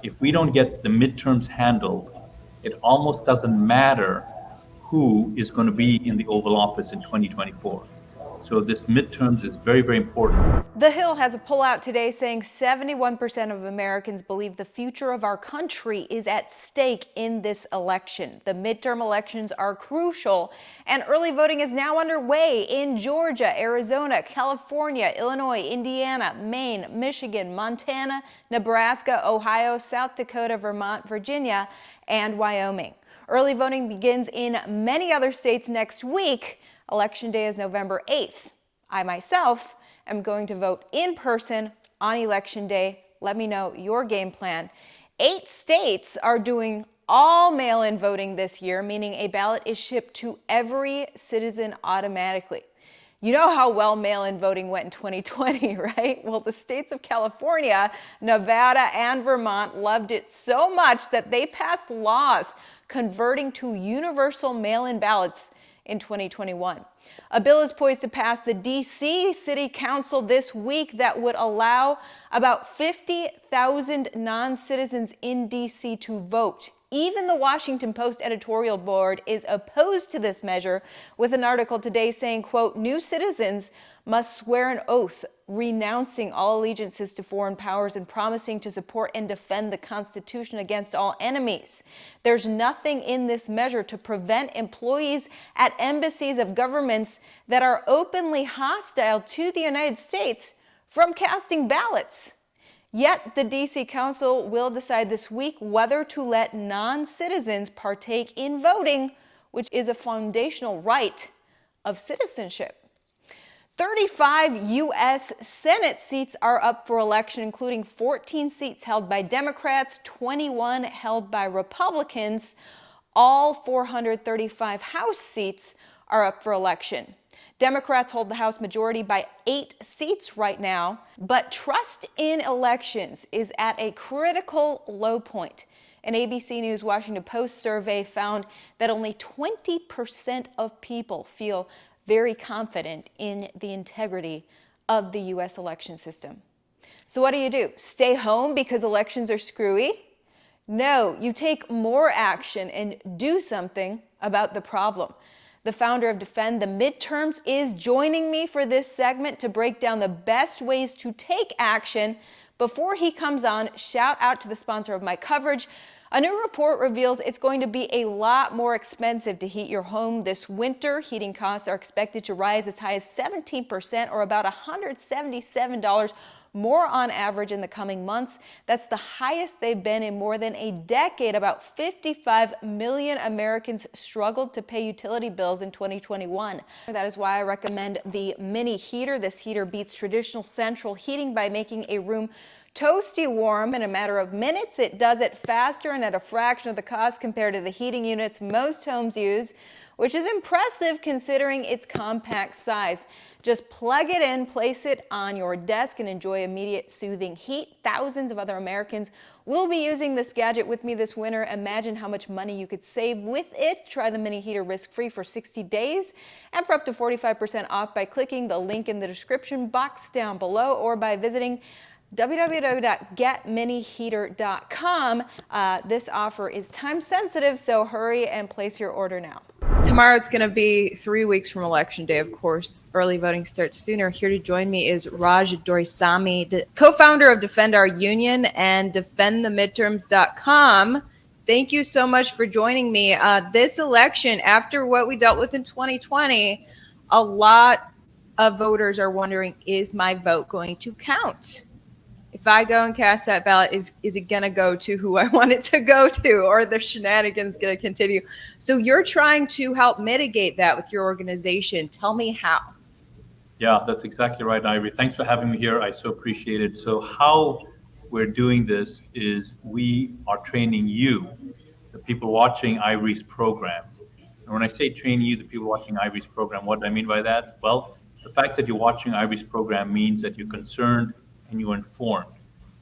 if we don't get the midterms handled, it almost doesn't matter who is going to be in the Oval Office in 2024. So this midterms is very, very important. The Hill has a poll out today saying 71% of Americans believe the future of our country is at stake in this election. The midterm elections are crucial, and early voting is now underway in Georgia, Arizona, California, Illinois, Indiana, Maine, Michigan, Montana, Nebraska, Ohio, South Dakota, Vermont, Virginia, and Wyoming. Early voting begins in many other states next week. Election day is November 8th. I myself am going to vote in person on Election Day. Let me know your game plan. 8 states are doing all mail-in voting this year, meaning a ballot is shipped to every citizen automatically. You know how well mail-in voting went in 2020, right? Well, the states of California, Nevada, and Vermont loved it so much that they passed laws converting to universal mail-in ballots in 2021. A bill is poised to pass the D.C. City Council this week that would allow about 50,000 non-citizens in D.C. to vote. Even the Washington Post editorial board is opposed to this measure, with an article today saying, quote, "New citizens must swear an oath renouncing all allegiances to foreign powers and promising to support and defend the Constitution against all enemies. There's nothing in this measure to prevent employees at embassies of governments that are openly hostile to the United States from casting ballots." Yet the D.C. Council will decide this week whether to let non-citizens partake in voting, which is a foundational right of citizenship. 35 U.S. Senate seats are up for election, including 14 seats held by Democrats, 21 held by Republicans. All 435 House seats are up for election. Democrats hold the House majority by 8 seats right now, but trust in elections is at a critical low point. An ABC News Washington Post survey found that only 20% of people feel very confident in the integrity of the U.S. election system. So what do? Stay home because elections are screwy? No, you take more action and do something about the problem. The founder of Defend the Midterms is joining me for this segment to break down the best ways to take action. Before he comes on, shout out to the sponsor of my coverage. A new report reveals it's going to be a lot more expensive to heat your home this winter. Heating costs are expected to rise as high as 17%, or about $177 more on average in the coming months. That's the highest they've been in more than a decade. About 55 million Americans struggled to pay utility bills in 2021. That is why I recommend the mini heater. This heater beats traditional central heating by making a room toasty warm in a matter of minutes. It does it faster and at a fraction of the cost compared to the heating units most homes use, which is impressive considering its compact size. Just plug it in, place it on your desk, and enjoy immediate soothing heat. Thousands of other Americans will be using this gadget with me this winter. Imagine how much money you could save with it. Try the mini heater risk-free for 60 days and for up to 45% off by clicking the link in the description box down below or by visiting www.getminiheater.com. This offer is time sensitive, so hurry and place your order now. Tomorrow's going to be 3 weeks from Election Day, of course. Early voting starts sooner. Here to join me is Raj Doraisamy, co-founder of Defend Our Union and defendthemidterms.com. Thank you so much for joining me. This election, after what we dealt with in 2020, a lot of voters are wondering, is my vote going to count? If I go and cast that ballot, is it going to go to who I want it to go to, or are the shenanigans going to continue? So you're trying to help mitigate that with your organization. Tell me how. Yeah, that's exactly right, Ivory. Thanks for having me here. I so appreciate it. So how we're doing this is we are training you, the people watching Ivory's program. And when I say train you, the people watching Ivory's program, what do I mean by that? Well, the fact that you're watching Ivory's program means that you're concerned and you're informed.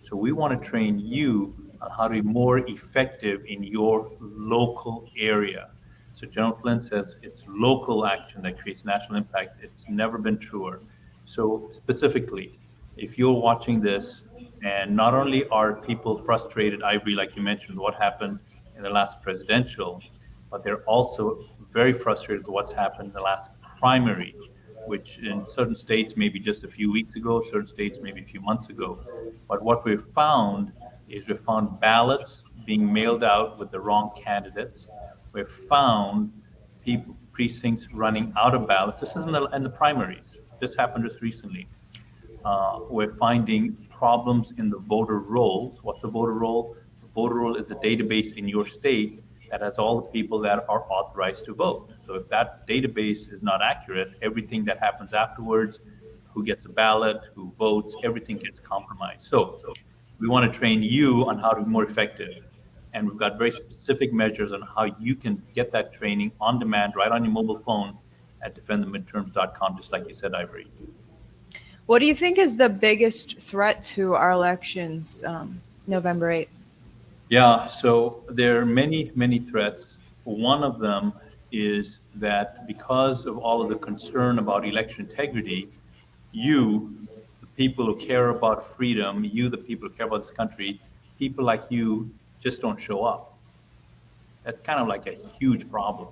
So we want to train you on how to be more effective in your local area. So General Flynn says it's local action that creates national impact. It's never been truer. So specifically, if you're watching this And not only are people frustrated, Ivory, like you mentioned, what happened in the last presidential, but they're also very frustrated with what's happened in the last primary, which in certain states maybe just a few weeks ago, certain states maybe a few months ago. But what we've found is we've found ballots being mailed out with the wrong candidates. We've found people precincts running out of ballots. This is in the primaries. This happened just recently. We're finding problems in the voter rolls. What's a voter roll? The voter roll is a database in your state that has all the people that are authorized to vote. So if that database is not accurate, everything that happens afterwards, who gets a ballot, who votes, everything gets compromised. So we want to train you on how to be more effective. And we've got very specific measures on how you can get that training on demand right on your mobile phone at defendthemidterms.com, just like you said, Ivory. What do you think is the biggest threat to our elections, November 8th? Yeah, so there are many, many threats. One of them is that because of all of the concern about election integrity, you, the people who care about freedom, you, the people who care about this country, people like you just don't show up. That's kind of like a huge problem.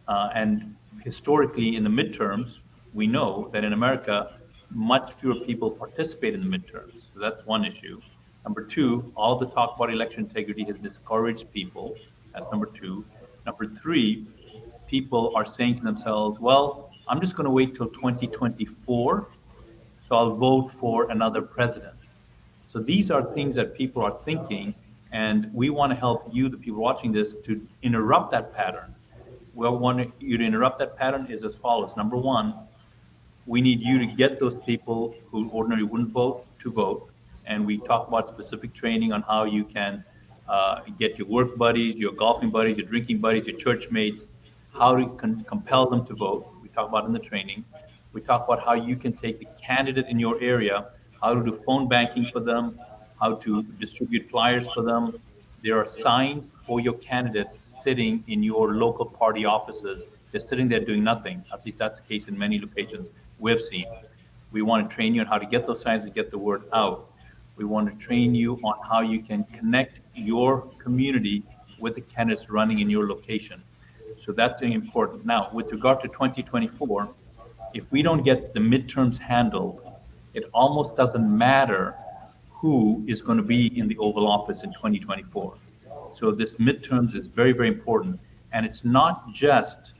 And historically, in the midterms, we know that in America, much fewer people participate in the midterms. So that's one issue. Number two, all the talk about election integrity has discouraged people. That's number two. Number three, people are saying to themselves, well, I'm just going to wait till 2024, so I'll vote for another president. So these are things that people are thinking, and we want to help you, the people watching this, to interrupt that pattern. Well, we want you to interrupt that pattern is as follows. Number one, we need you to get those people who ordinarily wouldn't vote to vote. And we talk about specific training on how you can get your work buddies, your golfing buddies, your drinking buddies, your church mates, how to compel them to vote. We talk about in the training. We talk about how you can take the candidate in your area, how to do phone banking for them, how to distribute flyers for them. There are signs for your candidates sitting in your local party offices, just sitting there doing nothing. At least that's the case in many locations we've seen. We want to train you on how to get those signs and get the word out. We want to train you on how you can connect your community with the candidates running in your location. So that's important. Now, with regard to 2024, if we don't get the midterms handled, it almost doesn't matter who is going to be in the Oval Office in 2024. So this midterms is very, very important. And it's not just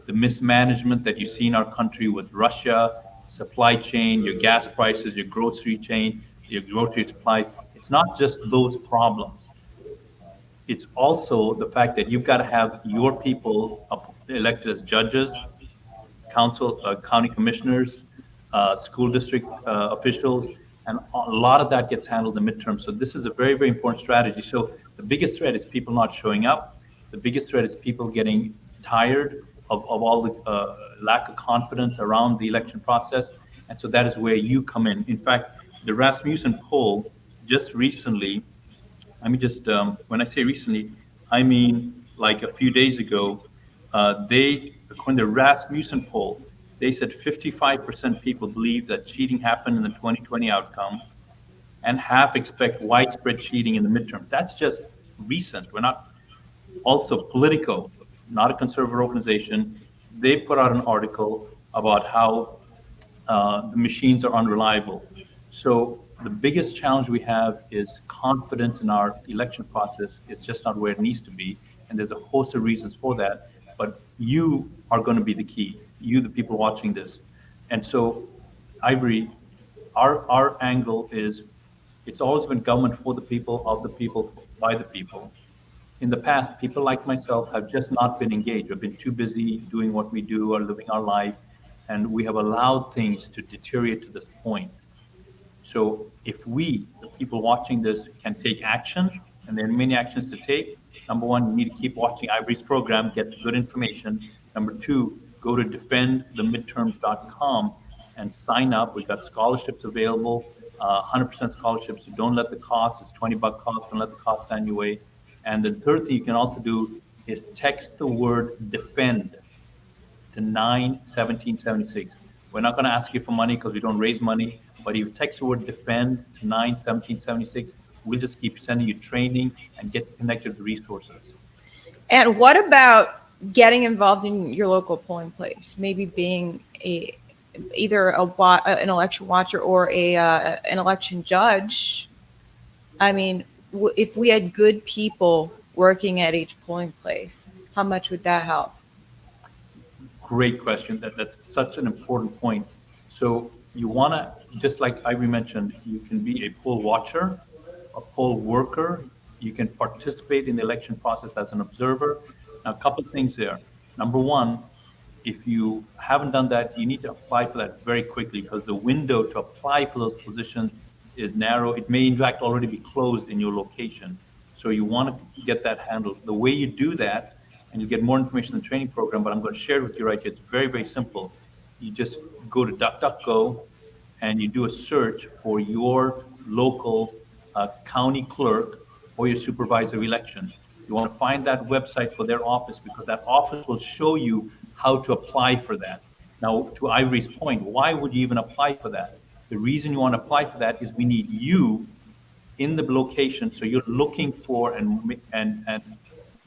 the mismanagement that you see in our country with Russia, supply chain, your gas prices, your grocery chain, your grocery supplies. It's not just those problems. It's also the fact that you've got to have your people elected as judges, council, county commissioners, school district officials, and a lot of that gets handled in the midterm. So this is a very, very important strategy. So the biggest threat is people not showing up. The biggest threat is people getting tired of all the lack of confidence around the election process. And so that is where you come in. In fact, the Rasmussen poll just recently, when I say recently, I mean like a few days ago, according to the Rasmussen poll, they said 55% people believe that cheating happened in the 2020 outcome, and half expect widespread cheating in the midterms. That's just recent. We're not. Also, Politico, not a conservative organization, they put out an article about how the machines are unreliable. So the biggest challenge we have is confidence in our election process. It's just not where it needs to be. And there's a host of reasons for that. But you are going to be the key, you, the people watching this. And so, Ivory, our angle is it's always been government for the people, of the people, by the people. In the past, people like myself have just not been engaged. We've been too busy doing what we do or living our life, and we have allowed things to deteriorate to this point. So if we, the people watching this, can take action, and there are many actions to take. Number one, you need to keep watching Ivory's program, get good information. Number two, go to defendthemidterms.com and sign up. We've got scholarships available, 100% scholarships. So don't let the cost, it's $20 cost, don't let the cost stand your way. And the third thing you can also do is text the word defend to 91776. We're not going to ask you for money because we don't raise money. But if you text the word defend to 91776, we'll just keep sending you training and get connected to resources. And what about getting involved in your local polling place? Maybe being either an election watcher or an election judge. I mean, if we had good people working at each polling place, how much would that help? Great question. That's such an important point. So you want to, just like Ivory mentioned, you can be a poll watcher, a poll worker. You can participate in the election process as an observer. Now, a couple of things there. Number one, if you haven't done that, you need to apply for that very quickly, because the window to apply for those positions is narrow. It may, in fact, already be closed in your location. So you want to get that handled. The way you do that, and you get more information in the training program, but I'm going to share it with you right here. It's very, very simple. You just go to DuckDuckGo and you do a search for your local county clerk or your supervisor of election. You want to find that website for their office, because that office will show you how to apply for that. Now, to Ivory's point, why would you even apply for that? The reason you want to apply for that is we need you in the location, so you're looking for and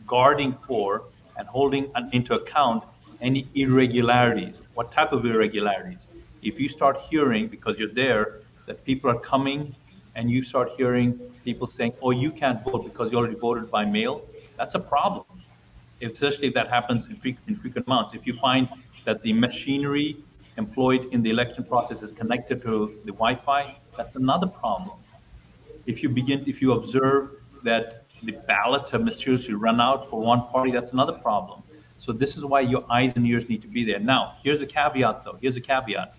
guarding for and holding into account any irregularities. What type of irregularities? If you start hearing, because you're there, that people are coming and you start hearing people saying, oh, you can't vote because you already voted by mail, that's a problem. Especially if that happens in frequent amounts. If you find that the machinery employed in the election process is connected to the Wi-Fi, that's another problem. If you observe that the ballots have mysteriously run out for one party, that's another problem. So this is why your eyes and ears need to be there. Now, here's a caveat though. Here's a caveat.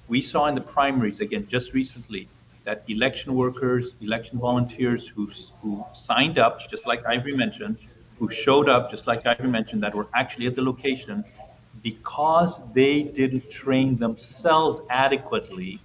We saw in the primaries, again, just recently, that election workers, election volunteers who signed up, just like Ivory mentioned, who showed up, just like Ivory mentioned, that were actually at the location, because they didn't train themselves adequately.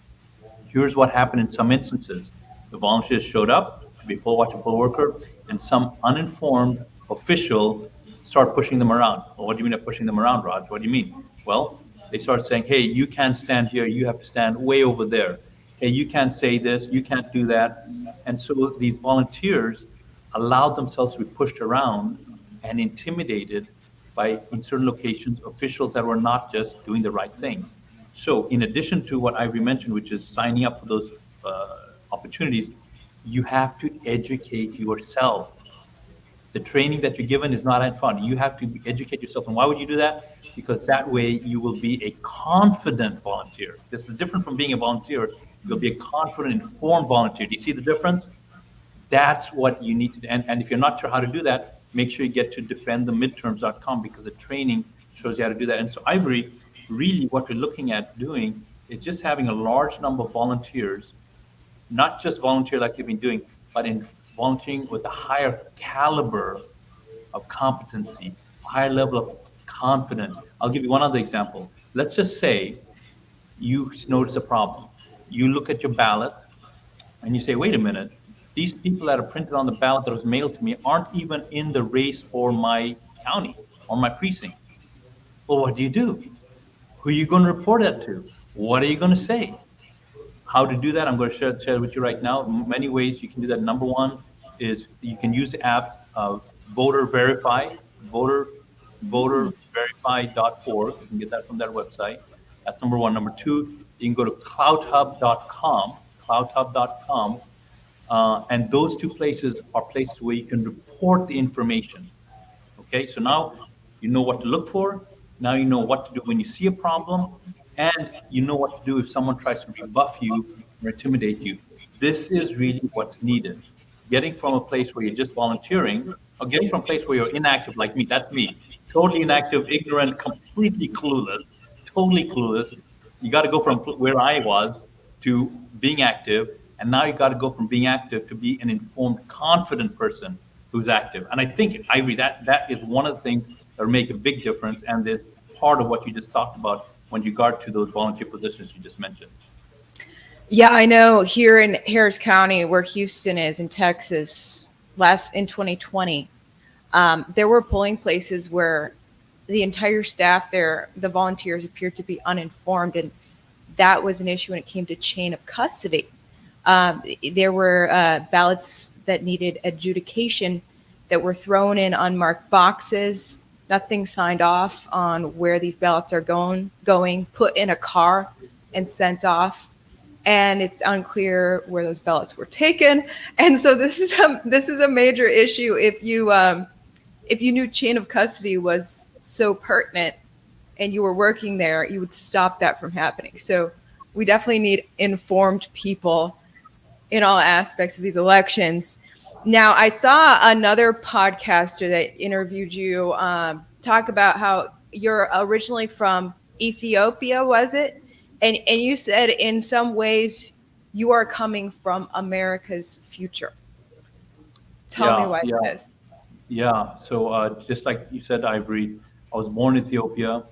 Here's what happened in some instances. The volunteers showed up to be a poll watcher, poll worker, and some uninformed official start pushing them around. Well, what do you mean by pushing them around, Raj? What do you mean? Well, they start saying, hey, you can't stand here, you have to stand way over there. Hey, you can't say this, you can't do that. And so these volunteers allowed themselves to be pushed around and intimidated by, in certain locations, officials that were not just doing the right thing. So in addition to what Ivory mentioned, which is signing up for those opportunities, you have to educate yourself. The training that you're given is not in fun. You have to educate yourself. And why would you do that? Because that way you will be a confident volunteer. This is different from being a volunteer. You'll be a confident, informed volunteer. Do you see the difference? That's what you need to do. And if you're not sure how to do that, make sure you get to defendthemidterms.com, because the training shows you how to do that. And so Ivory, really what we're looking at doing is just having a large number of volunteers, not just volunteer like you've been doing, but in volunteering with a higher caliber of competency, a higher level of confidence. I'll give you one other example. Let's just say you notice a problem. You look at your ballot and you say, wait a minute, these people that are printed on the ballot that was mailed to me aren't even in the race for my county or my precinct. Well, what do you do? Who are you going to report that to? What are you going to say? How to do that, I'm going to share with you right now. Many ways you can do that. Number one is you can use the app Voter Verify, voterverify.org. You can get that from their website. That's number one. Number two, you can go to cloudhub.com, and those two places are places where you can report the information. Okay, so now you know what to look for. Now you know what to do when you see a problem, and you know what to do if someone tries to rebuff you or intimidate you. This is really what's needed. Getting from a place where you're just volunteering, or getting from a place where you're inactive like me, that's me, totally inactive, ignorant, completely clueless, totally clueless. You got to go from where I was to being active, and now you got to go from being active to be an informed, confident person who's active. And I think, Ivory, that is one of the things that will make a big difference, and is part of what you just talked about when you got to those volunteer positions you just mentioned. Yeah, I know here in Harris County, where Houston is in Texas, in 2020, there were polling places where the entire staff there, the volunteers, appeared to be uninformed, and that was an issue when it came to chain of custody. There were ballots that needed adjudication that were thrown in unmarked boxes, nothing signed off on where these ballots are going, put in a car and sent off. And it's unclear where those ballots were taken. And so this is a major issue. If you knew chain of custody was so pertinent and you were working there, you would stop that from happening. So we definitely need informed people in all aspects of these elections. Now, I saw another podcaster that interviewed you talk about how you're originally from Ethiopia, was it? And you said in some ways you are coming from America's future. Tell me why that is. Yeah. So just like you said, Ivory, I was born in Ethiopia.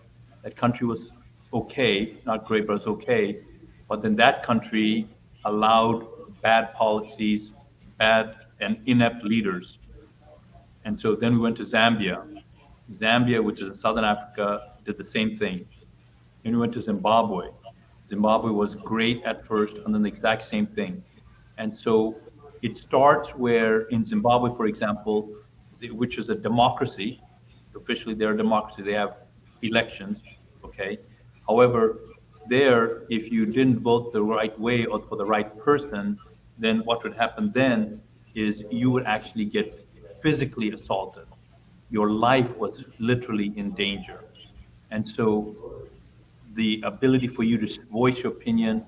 That country was okay, not great, but it's okay. But then that country allowed bad policies, bad and inept leaders. And so then we went to Zambia. Zambia, which is in Southern Africa, did the same thing. Then we went to Zimbabwe. Zimbabwe was great at first, and then the exact same thing. And so it starts where in Zimbabwe, for example, which is a democracy, officially they're a democracy, they have elections, okay? However, there, if you didn't vote the right way or for the right person, then what would happen then is you would actually get physically assaulted. Your life was literally in danger. And so the ability for you to voice your opinion,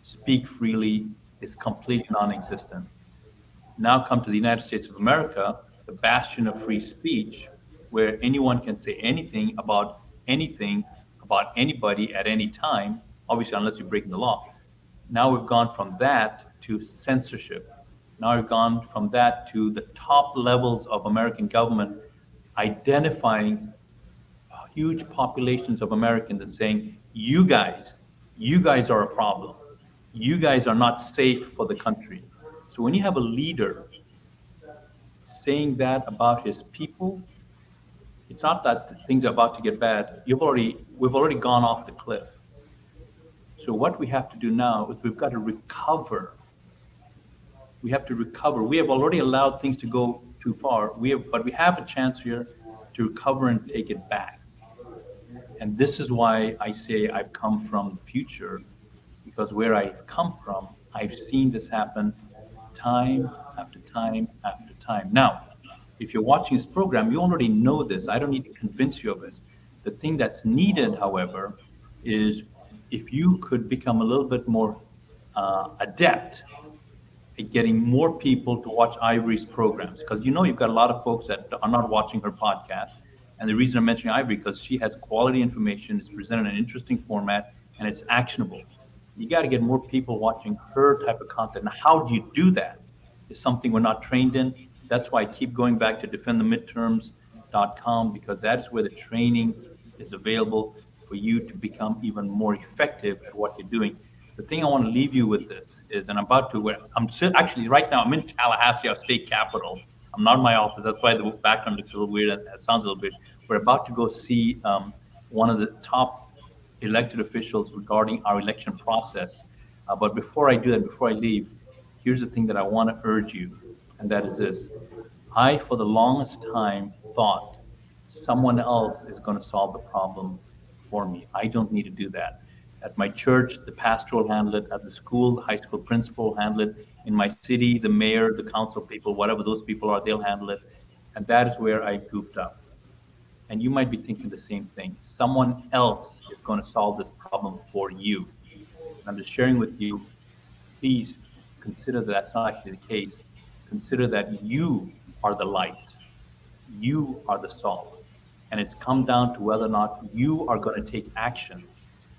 speak freely, is completely non-existent. Now come to the United States of America, the bastion of free speech, where anyone can say anything about anybody at any time, obviously unless you're breaking the law. Now we've gone from that to censorship. Now we've gone from that to the top levels of American government identifying huge populations of Americans and saying, you guys are a problem. You guys are not safe for the country. So when you have a leader saying that about his people, it's not that things are about to get bad. We've already gone off the cliff. So what we have to do now is we've got to recover. We have to recover. We have already allowed things to go too far. But we have a chance here to recover and take it back. And this is why I say I've come from the future, because where I've come from, I've seen this happen time after time after time. Now, if you're watching this program, you already know this. I don't need to convince you of it. The thing that's needed, however, is if you could become a little bit more adept at getting more people to watch Ivory's programs, because you've got a lot of folks that are not watching her podcast. And the reason I'm mentioning Ivory, because she has quality information, it's presented in an interesting format, and it's actionable. You got to get more people watching her type of content. Now, how do you do that? Is something we're not trained in. That's why I keep going back to defendthemidterms.com, because that is where the training is available for you to become even more effective at what you're doing. The thing I want to leave you with this is, and actually right now, I'm in Tallahassee, our state capital. I'm not in my office. That's why the background looks a little weird and it sounds a little bit. We're about to go see one of the top elected officials regarding our election process. But before I do that, before I leave, here's the thing that I want to urge you, and that is this. I, for the longest time, thought someone else is going to solve the problem for me. I don't need to do that. At my church, the pastor will handle it. At the school, the high school principal will handle it. In my city, the mayor, the council people, whatever those people are, they'll handle it. And that is where I goofed up. And you might be thinking the same thing. Someone else is going to solve this problem for you. And I'm just sharing with you, please consider that that's not actually the case. Consider that you are the light. You are the salt. And it's come down to whether or not you are going to take action.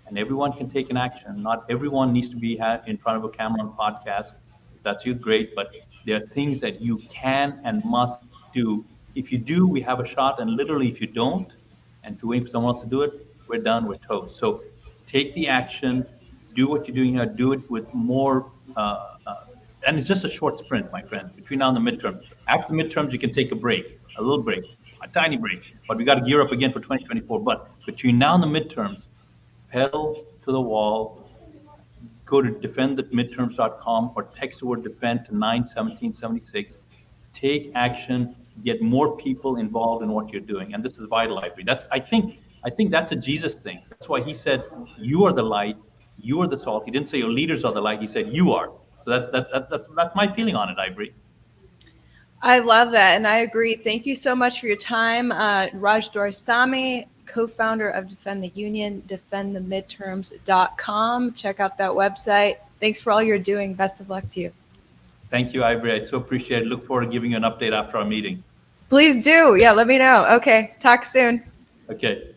And everyone can take an action. Not everyone needs to be in front of a camera on podcast. If that's you, great. But there are things that you can and must do. If you do, we have a shot. And literally, if you don't, and if you wait for someone else to do it, we're done, we're toast. So take the action, do what you're doing here, do it with more, and it's just a short sprint, my friend, between now and the midterms. After the midterms, you can take a break, a little break, a tiny break, but we got to gear up again for 2024. But between now and the midterms, pedal to the wall, go to defendthemidterms.com or text the word defend to 91776. Take action, get more people involved in what you're doing. And this is vital, Ivory. I think that's a Jesus thing. That's why he said, you are the light, you are the salt. He didn't say your leaders are the light, he said you are. So that's my feeling on it, Ivory. I love that, and I agree. Thank you so much for your time. Raj Doraisamy, co-founder of Defend the Union, defendthemidterms.com. Check out that website. Thanks for all you're doing. Best of luck to you. Thank you, Ivory. I so appreciate it. Look forward to giving you an update after our meeting. Please do. Yeah, let me know. Okay, talk soon. Okay.